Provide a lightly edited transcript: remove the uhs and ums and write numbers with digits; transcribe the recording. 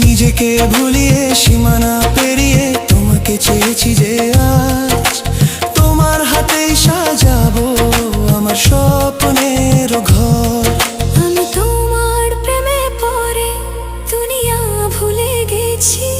নিজেকে ভুলিয়ে সীমানা পেরিয়ে তোমাকে চেয়েছি যে আজ তোমার হাতেই সাজাবো আমার স্বপ্নের ঘর। আমি তোমার প্রেমে পড়ে দুনিয়া ভুলে গেছি।